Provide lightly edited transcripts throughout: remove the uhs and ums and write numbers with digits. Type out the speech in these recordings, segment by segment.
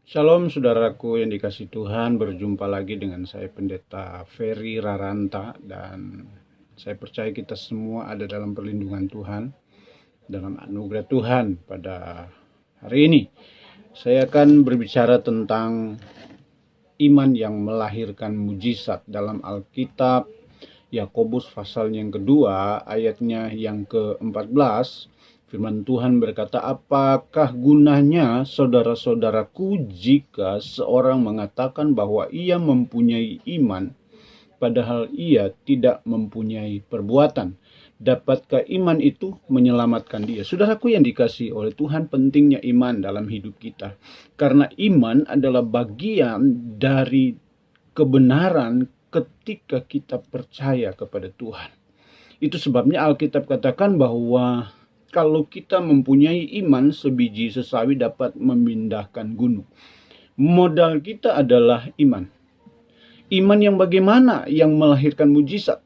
Shalom saudaraku yang dikasih Tuhan, berjumpa lagi dengan saya Pendeta Ferry Raranta, dan saya percaya kita semua ada dalam perlindungan Tuhan, dalam anugerah Tuhan. Pada hari ini saya akan berbicara tentang iman yang melahirkan mujizat dalam Alkitab. Yakobus pasal yang kedua ayatnya yang ke-14. Firman Tuhan berkata, apakah gunanya saudara-saudaraku jika seorang mengatakan bahwa ia mempunyai iman, padahal ia tidak mempunyai perbuatan? Dapatkah iman itu menyelamatkan dia? Saudaraku yang dikasihi oleh Tuhan, pentingnya iman dalam hidup kita. Karena iman adalah bagian dari kebenaran ketika kita percaya kepada Tuhan. Itu sebabnya Alkitab katakan bahwa kalau kita mempunyai iman, sebiji sesawi dapat memindahkan gunung. Modal kita adalah iman. Iman yang bagaimana yang melahirkan mujizat?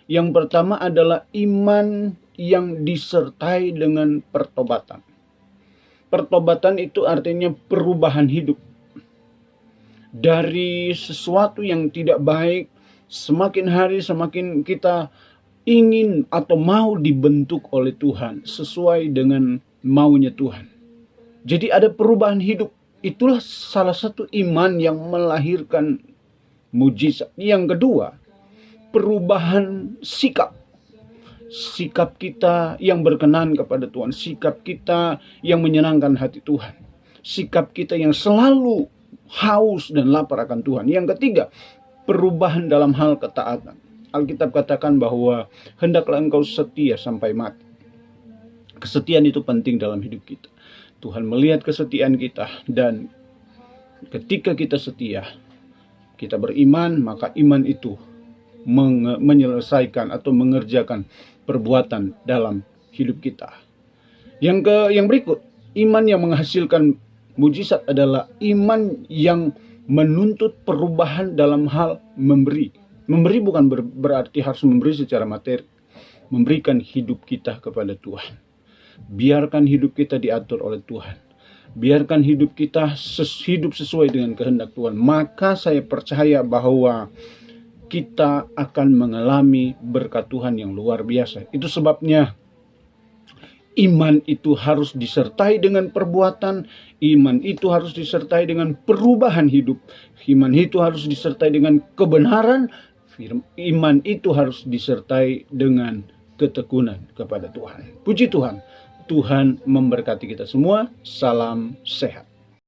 Yang pertama adalah iman yang disertai dengan pertobatan. Pertobatan itu artinya perubahan hidup. Dari sesuatu yang tidak baik, semakin hari semakin kita ingin atau mau dibentuk oleh Tuhan sesuai dengan maunya Tuhan. Jadi ada perubahan hidup. Itulah salah satu iman yang melahirkan mujizat. Yang kedua, perubahan sikap. Sikap kita yang berkenan kepada Tuhan. Sikap kita yang menyenangkan hati Tuhan. Sikap kita yang selalu haus dan lapar akan Tuhan. Yang ketiga, perubahan dalam hal ketaatan. Alkitab katakan bahwa hendaklah engkau setia sampai mati. Kesetiaan itu penting dalam hidup kita. Tuhan melihat kesetiaan kita, dan ketika kita setia, kita beriman, maka iman itu menyelesaikan atau mengerjakan perbuatan dalam hidup kita. Yang berikut, iman yang menghasilkan mujizat adalah iman yang menuntut perubahan dalam hal memberi. Memberi bukan berarti harus memberi secara materi. Memberikan hidup kita kepada Tuhan. Biarkan hidup kita diatur oleh Tuhan. Biarkan hidup kita hidup sesuai dengan kehendak Tuhan. Maka saya percaya bahwa kita akan mengalami berkat Tuhan yang luar biasa. Itu sebabnya iman itu harus disertai dengan perbuatan. Iman itu harus disertai dengan perubahan hidup. Iman itu harus disertai dengan kebenaran. Iman itu harus disertai dengan ketekunan kepada Tuhan. Puji Tuhan. Tuhan memberkati kita semua. Salam sehat.